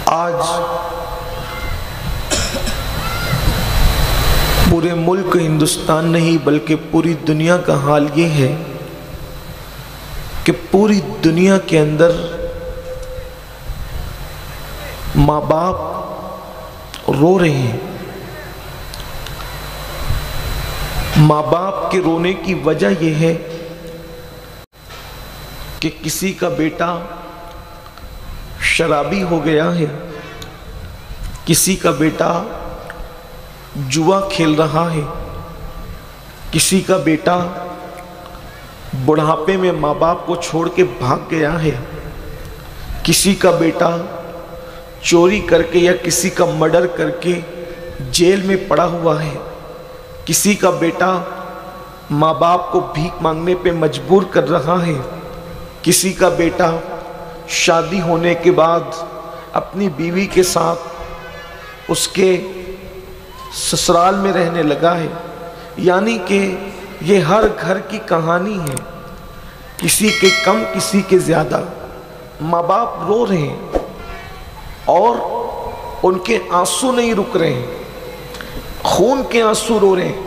آج پورے ملک ہندوستان نہیں بلکہ پوری دنیا کا حال یہ ہے کہ پوری دنیا کے اندر ماں باپ رو رہے ہیں۔ ماں باپ کے رونے کی وجہ یہ ہے کہ کسی کا بیٹا شرابی ہو گیا ہے، کسی کا بیٹا جوا کھیل رہا ہے، کسی کا بیٹا بڑھاپے میں ماں باپ کو چھوڑ کے بھاگ گیا ہے، کسی کا بیٹا چوری کر کے یا کسی کا مرڈر کر کے جیل میں پڑا ہوا ہے، کسی کا بیٹا ماں باپ کو بھیک مانگنے پہ مجبور کر رہا ہے، کسی کا بیٹا شادی ہونے کے بعد اپنی بیوی کے ساتھ اس کے سسرال میں رہنے لگا ہے۔ یعنی کہ یہ ہر گھر کی کہانی ہے، کسی کے کم کسی کے زیادہ ماں باپ رو رہے ہیں اور ان کے آنسو نہیں رک رہے ہیں، خون کے آنسو رو رہے ہیں۔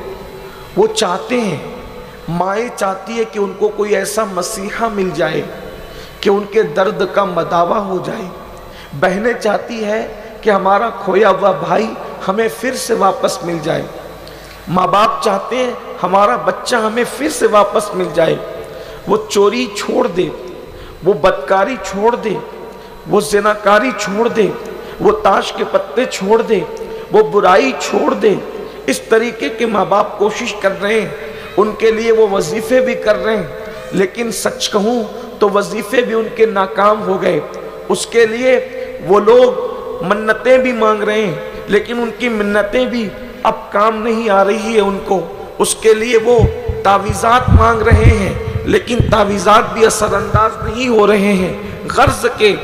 وہ چاہتے ہیں، مائیں چاہتی ہے کہ ان کو کوئی ایسا مسیحا مل جائے کہ ان کے درد کا مداوا ہو جائے، بہنیں چاہتی ہے کہ ہمارا کھویا ہوا بھائی ہمیں پھر سے واپس مل جائے، ماں باپ چاہتے ہیں ہمارا بچہ ہمیں پھر سے واپس مل جائے۔ وہ چوری چھوڑ دے، وہ بدکاری چھوڑ دے، وہ زناکاری چھوڑ دے، وہ تاش کے پتے چھوڑ دے، وہ برائی چھوڑ دے۔ اس طریقے کے ماں باپ کوشش کر رہے ہیں، ان کے لیے وہ وظیفے بھی کر رہے ہیں، لیکن سچ کہوں تو وظیفے بھی ان کے ناکام ہو گئے۔ اس کے لیے وہ لوگ منتیں بھی مانگ رہے ہیں، لیکن ان کی منتیں بھی اب کام نہیں آ رہی ہے ان کو۔ اس کے لیے وہ تعویذات مانگ رہے ہیں، لیکن تعویذات بھی اثر انداز نہیں ہو رہے ہیں۔ غرض کے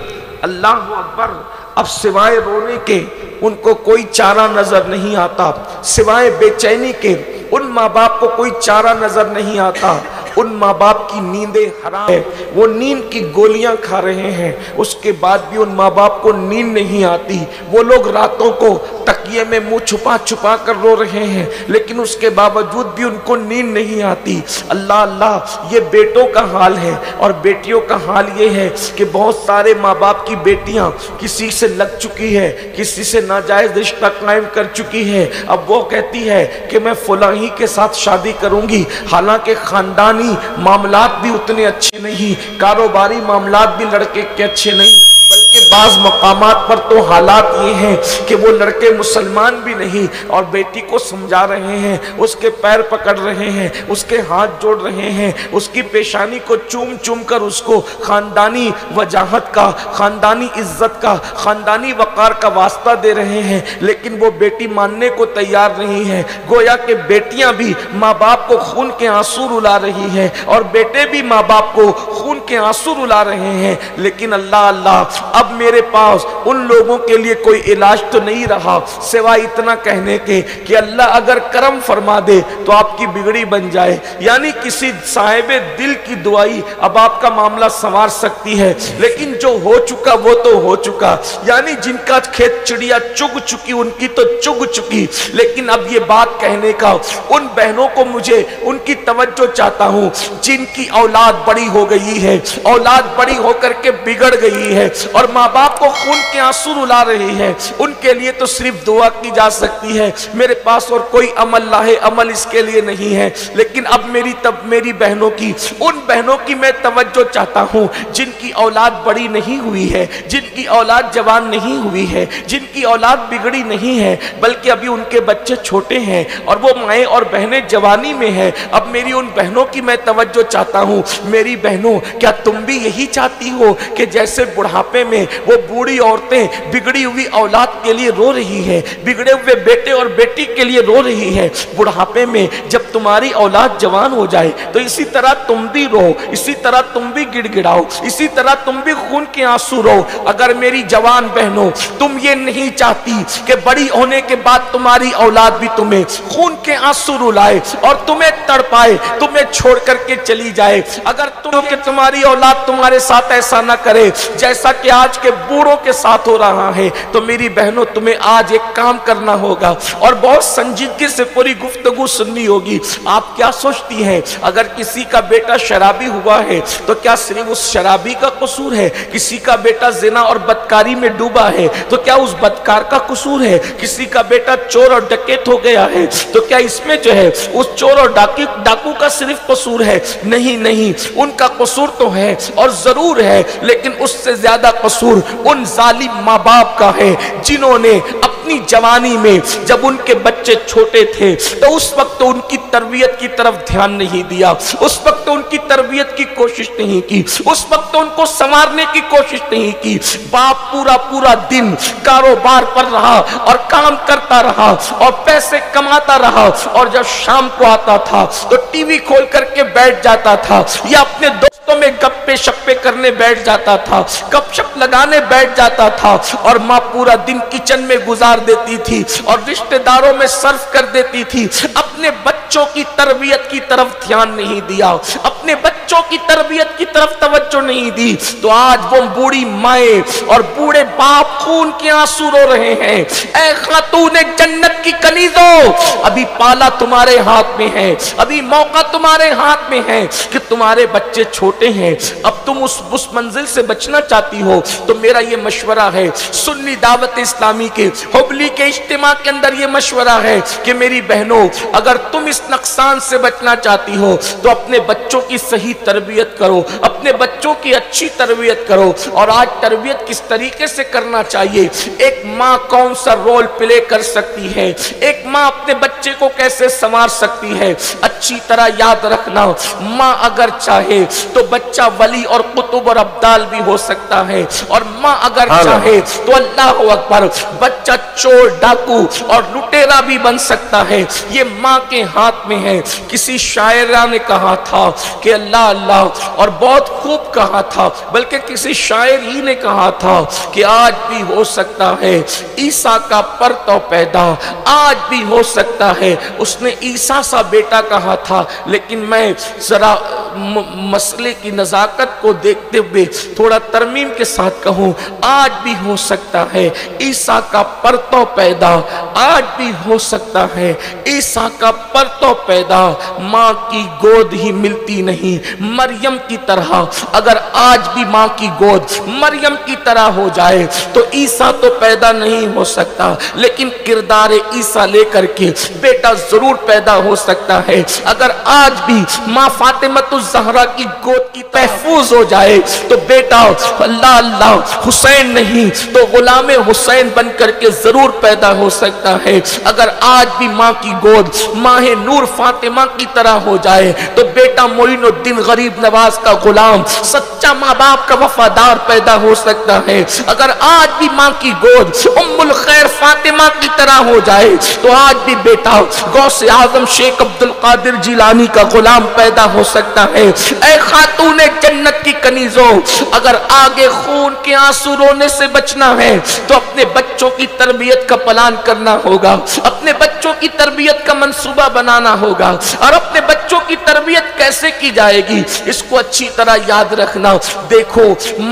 اللہ اکبر، اب سوائے رونے کے ان کو کوئی چارہ نظر نہیں آتا، سوائے بے چینی کے ان ماں باپ کو کوئی چارہ نظر نہیں آتا۔ ان ماں باپ کی نیندیں حرام ہے، وہ نیند کی گولیاں کھا رہے ہیں، اس کے بعد بھی ان ماں باپ کو نیند نہیں آتی۔ وہ لوگ راتوں کو تکیے میں منہ چھپا چھپا کر رو رہے ہیں، لیکن اس کے باوجود بھی ان کو نیند نہیں آتی۔ اللہ اللہ، یہ بیٹوں کا حال ہے، اور بیٹیوں کا حال یہ ہے کہ بہت سارے ماں باپ کی بیٹیاں کسی سے لگ چکی ہے، کسی سے ناجائز رشتہ قائم کر چکی ہے۔ اب وہ کہتی ہے کہ میں فلاں ہی کے ساتھ شادی کروں گی، حالانکہ خاندانی معاملات بھی اتنے اچھے نہیں، کاروباری معاملات بھی لڑکے کے اچھے نہیں، بلکہ بعض مقامات پر تو حالات یہ ہیں کہ وہ لڑکے مسلمان بھی نہیں، اور بیٹی کو سمجھا رہے ہیں، اس کے پیر پکڑ رہے ہیں، اس کے ہاتھ جوڑ رہے ہیں، اس کی پیشانی کو چوم چوم کر اس کو خاندانی وجاہت کا، خاندانی عزت کا، خاندانی وقار کا واسطہ دے رہے ہیں، لیکن وہ بیٹی ماننے کو تیار نہیں ہے۔ گویا کہ بیٹیاں بھی ماں باپ کو خون کے آنسو رلا رہی ہیں، اور بیٹے بھی ماں باپ کو خون کے آنسو رلا رہے ہیں، لیکن اللہ اللہ، اب میرے پاس ان لوگوں کے لیے کوئی علاج تو نہیں رہا سوائے اتنا کہنے کے کہ اللہ اگر کرم فرما دے تو آپ کی بگڑی بن جائے۔ یعنی کسی صاحب دل کی دعائی اب آپ کا معاملہ سنوار سکتی ہے، لیکن جو ہو چکا وہ تو ہو چکا۔ یعنی جن کا کھیت چڑیا چگ چکی ان کی تو چگ چکی، لیکن اب یہ بات کہنے کا ان بہنوں کو مجھے ان کی توجہ چاہتا ہوں جن کی اولاد بڑی ہو گئی ہے، اولاد بڑی ہو کر کے بگڑ گئی ہے، اور ماں باپ کو خون کے آنسو رلا رہی ہے۔ ان کے لیے تو صرف دعا کی جا سکتی ہے، میرے پاس اور کوئی عمل لاہ عمل اس کے لیے نہیں ہے۔ لیکن اب میری بہنوں کی، ان بہنوں کی میں توجہ چاہتا ہوں جن کی اولاد بڑی نہیں ہوئی ہے، جن کی اولاد جوان نہیں ہوئی ہے، جن کی اولاد بگڑی نہیں ہے، بلکہ ابھی ان کے بچے چھوٹے ہیں اور وہ مائیں اور بہنیں جوانی میں ہیں۔ اب میری ان بہنوں کی میں توجہ چاہتا ہوں، میری بہنوں، کیا تم بھی یہی چاہتی ہو کہ جیسے بڑھاپے میں وہ بوڑھی عورتیں بگڑی ہوئی اولاد کے لیے رو رہی ہے، بگڑے ہوئے بیٹے اور بیٹی کے لیے رو رہی ہے، بڑھاپے میں جب تمہاری اولاد جوان ہو جائے تو اسی طرح تم بھی رو، اسی طرح تم بھی گڑ گڑاؤ، اسی طرح تم بھی خون کے آنسو رو۔ اگر میری جوان بہنوں تم یہ نہیں چاہتی کہ بڑی ہونے کے بعد تمہاری اولاد بھی تمہیں خون کے آنسو رلائے اور تمہیں تڑپائے، تمہیں چھوڑ کر کے چلی جائے، اگر تمہاری اولاد تمہارے ساتھ ایسا نہ کرے جیسا کہ آج کے بوڑھوں کے ساتھ ہو رہا ہے، تو میری بہنوں تمہیں آج ایک کام کرنا ہوگا اور بہت سنجیدگی سے پوری گفتگو سننی ہوگی۔ آپ کیا سوچتی ہیں اگر کسی کا بیٹا شرابی ہوا ہے تو کیا صرف اس شرابی کا قصور ہے؟ کسی کا بیٹا زنا اور بدکاری میں ڈوبا ہے تو کیا اس بدکار کا قصور ہے؟ کسی کا بیٹا چور اور ڈکیت ہو گیا ہے تو کیا اس میں جو ہے اس چور اور ڈاکو کا صرف قصور ہے؟ نہیں نہیں، ان کا قصور تو ہے اور ضرور ہے، لیکن اس سے زیادہ قصور ان ظالم ماں باپ کا ہے جنہوں نے اپنی جوانی میں جب ان کے بچے چھوٹے تھے تو اس وقت ان کی تربیت کی طرف دھیان نہیں دیا، اس وقت ان کی تربیت کی کوشش نہیں کی، اس وقت ان کو سنوارنے کی کوشش نہیں کی۔ باپ پورا دن کاروبار پر رہا اور کام کرتا رہا اور پیسے کماتا رہا، اور جب شام کو آتا تھا تو ٹی وی کھول کر کے بیٹھ جاتا تھا یا اپنے دوستوں میں گپے شپے کرنے بیٹھ جاتا تھا، گپ شپ لگانے بیٹھ جاتا تھا، اور ماں پورا دن کچن میں گزار دیتی تھی اور رشتہ داروں میں صرف کر دیتی تھی۔ اپنے بچوں کی تربیت کی طرف دھیان نہیں دیا، اپنے بچوں کی تربیت کی طرف توجہ نہیں دی، تو آج وہ بوڑھی مائیں اور بوڑھے باپ خون کے آنسو رو رہے ہیں۔ اے خاتون جنت کی کنیزوں، ابھی پالا تمہارے ہاتھ میں ہے، ابھی موقع تمہارے ہاتھ میں ہے کہ تمہارے بچے چھوٹے ہیں، اب تم اس منزل سے بچنا چاہتی ہو تو میرا یہ مشورہ ہے، سنی دعوت اسلامی کے حبلی کے اجتماع کے اندر یہ مشورہ ہے کہ میری بہنوں اگر تم اس نقصان سے بچنا چاہتی ہو تو اپنے بچوں کی صحیح تربیت کرو، اپنے بچوں کی اچھی تربیت کرو۔ اور آج تربیت کس طریقے سے کرنا چاہیے، ایک ماں کون سا رول پلے کر سکتی ہے، ایک ماں اپنے بچے کو کیسے سنوار سکتی ہے، اچھی طرح یاد رکھنا، ماں اگر چاہے تو بچہ ولی اور قطب اور ابدال بھی ہو سکتا ہے، اور ماں اگر چاہے تو اللہ اکبر بچہ چور ڈاکو اور لٹیرا بھی بن سکتا ہے، یہ ماں کے ہاتھ میں ہے۔ کسی شاعرہ نے کہا تھا کہ اللہ اللہ، اور بہت خوب کہا تھا، بلکہ کسی شاعر ہی نے کہا تھا کہ آج بھی ہو سکتا ہے عیسیٰ کا پرتو پیدا، آج بھی ہو سکتا ہے۔ اس نے عیسیٰ سا بیٹا کہا تھا، لیکن میں ذرا مسئلے کی نزاکت کو دیکھتے ہوئے تھوڑا ترمیم کے ساتھ کہوں، آج بھی ہو سکتا ہے عیسیٰ کا پرتو پیدا، آج بھی ہو سکتا ہے عیسیٰ کا پرتو پیدا، ماں کی گود ہی ملتی نہیں مریم کی طرح۔ اگر آج بھی ماں کی گود مریم کی طرح ہو جائے تو عیسیٰ تو پیدا نہیں ہو سکتا، لیکن کردار عیسیٰ لے کر کے بیٹا ضرور پیدا ہو سکتا ہے۔ اگر آج بھی ماں فاطمۃ الزہرا کی گود کی محفوظ ہو جائے تو بیٹا اللہ اللہ حسین نہیں تو غلام حسین بن کر کے ضرور پیدا ہو سکتا ہے۔ اگر آج بھی ماں کی گود ماہ نور فاطمہ کی طرح ہو جائے تو بیٹا معین الدین غریب نواز کا غلام سچا ماں باپ کا وفادار پیدا ہو سکتا ہے۔ اگر آج بھی ماں کی گود ام الخیر فاطمہ کی طرح ہو جائے تو آج بھی بیٹا غوث اعظم شیخ عبد القادر جیلانی کا غلام پیدا ہو سکتا ہے۔ اے خاتون جنت کی کنیزوں، اگر آگے خون کے آنسو رونے سے بچنا ہے تو اپنے بچوں کی تربیت کا پلان کرنا ہوگا، اپنے بچوں کی تربیت کا منصوبہ بنانا ہوگا۔ اور اپنے بچوں کی تربیت کیسے کی جائے گی اس کو اچھی طرح یاد رکھنا۔ دیکھو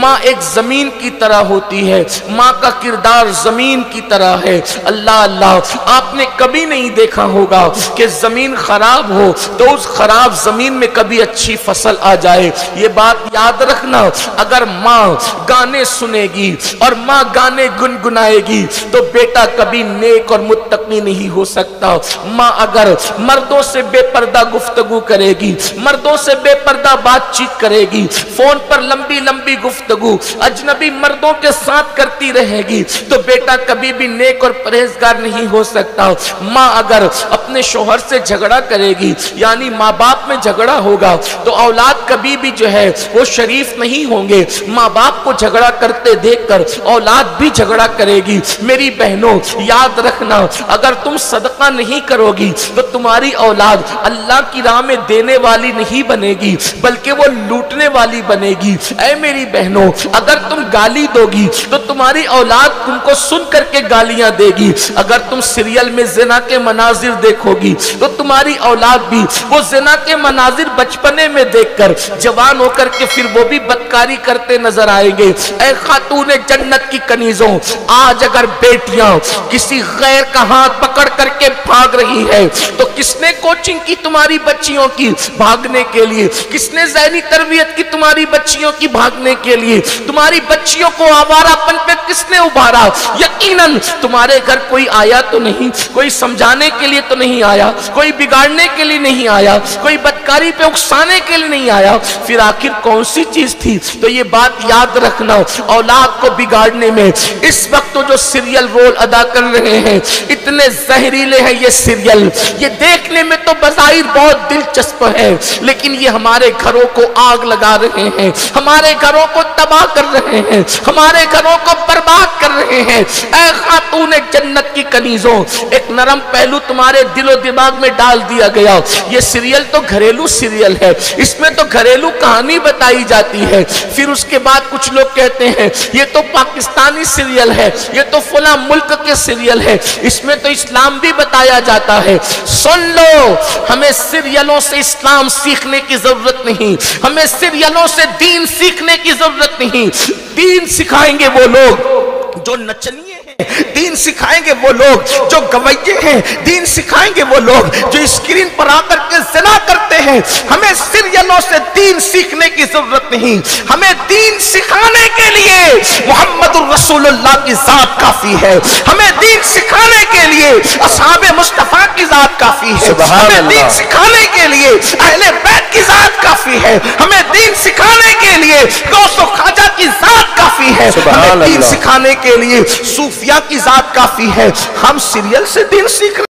ماں ایک زمین کی طرح ہوتی ہے، ماں کا کردار زمین کی طرح ہے۔ اللہ اللہ، آپ نے کبھی نہیں دیکھا ہوگا کہ زمین خراب ہو تو اس خراب زمین میں کبھی اچھی فصل آ جائے۔ یہ بات یاد رکھنا، اگر ماں گانے سنے گی اور ماں گانے گنگنائے گی تو بیٹا کبھی نیک اور متقی نہیں ہو سکتا۔ ماں اگر مردوں سے بے پردہ گفتگو کرے گی، مردوں سے بے پردہ بات چیت کرے گی، فون پر لمبی لمبی گفتگو اجنبی مردوں کے ساتھ کرتی رہے گی تو بیٹا کبھی بھی نیک اور پرہیزگار نہیں ہو سکتا۔ ماں اگر اپنے شوہر سے جھگڑا کرے گی، یعنی ماں باپ میں جھگڑا ہوگا تو اولاد کبھی بھی جو ہے وہ شریف نہیں ہوں گے۔ ماں باپ کو جھگڑا کرتے دیکھ کر اولاد بھی جھگڑا کرے گی۔ میری بہنوں یاد رکھنا، اگر تم صدقہ نہیں کرو گی تو تمہاری اولاد اللہ کی راہ میں دینے والی نہیں بنے گی بلکہ وہ لوٹنے والی بنے گی۔ اے میری بہنوں، اگر تم گالی دو گی تو تمہاری اولاد تم کو سن کر کے گالیاں دے گی۔ اگر تم سیریل میں زنا کے مناظر دیکھو گی تو تمہاری اولاد اولاد بھی وہ زنا کے مناظر بچپنے میں دیکھ کر جوان ہو کر کے پھر وہ بھی بدکاری کرتے نظر آئیں گے۔ اے خاتون جنت کی کنیزوں، آج اگر بیٹیاں کسی غیر کا ہاتھ پکڑ کر کے بھاگ رہی ہے تو کس نے کوچنگ کی تمہاری بچیوں کی بھاگنے کے لیے؟ کس نے ذہنی تربیت کی تمہاری بچیوں کی بھاگنے کے لیے؟ تمہاری بچیوں کو آوارہ پن پہ کس نے ابھارا؟ یقیناً تمہارے گھر کوئی آیا تو نہیں، کوئی سمجھانے کے لیے تو نہیں آیا، کوئی بگاڑنے کے لیے نہیں آیا، کوئی بدکاری پہ اکسانے کے لیے نہیں آیا، پھر آخر کون سی چیز تھی؟ تو یہ بات یاد رکھنا، اولاد کو بگاڑنے میں اس وقت جو سیریل رول ادا کر رہے ہیں اتنے زہریلے ہیں یہ سیریل، یہ دیکھنے میں تو بظاہر بہت دلچسپ ہے لیکن یہ ہمارے گھروں کو آگ لگا رہے ہیں، ہمارے گھروں کو تباہ کر رہے ہیں، ہمارے گھروں کو برباد کر رہے ہیں۔ اے خاتون جنت کی کنیزوں، ایک نرم پہلو تمہارے دل و دماغ میں ڈال دیا گیا، یہ سیریل تو گھریلو سیریل ہے، اس میں تو گھریلو کہانی بتائی جاتی ہے۔ پھر اس کے بعد کچھ لوگ کہتے ہیں یہ تو پاکستانی سیریل ہے، یہ تو فلاں ملک کے سیریل ہے، اس میں تو اسلام بھی بتایا جاتا ہے۔ سن لو، ہمیں سیریلوں سے اسلام سیکھنے کی ضرورت نہیں، ہمیں سیریلوں سے دین سیکھنے کی ضرورت نہیں۔ دین سکھائیں گے وہ لوگ جو نچنیے ہیں، دین سکھائیں گے وہ لوگ جو گویے ہیں، دین سکھائیں گے وہ لوگ جو اسکرین پر آ کر کے زنا کرتے ہیں۔ ہمیں سیریلوں سے دین سیکھنے کی ضرورت نہیں، ہمیں دین سکھانے کے لیے محمد الرسول اللہ کی ذات کافی ہے، ہمیں دین سکھانے کے لیے اصحاب مصطفیٰ کی ذات کافی ہے، ہمیں دین سکھانے کے لیے اہل بیت کی ذات کافی ہے، ہمیں دین سکھانے کے لیے غوث و خواجہ کی ذات کافی ہے، ہمیں دین سکھانے کے لیے صوفیاء کی ذات کافی ہے۔ ہم سیریل سے دین سیکھ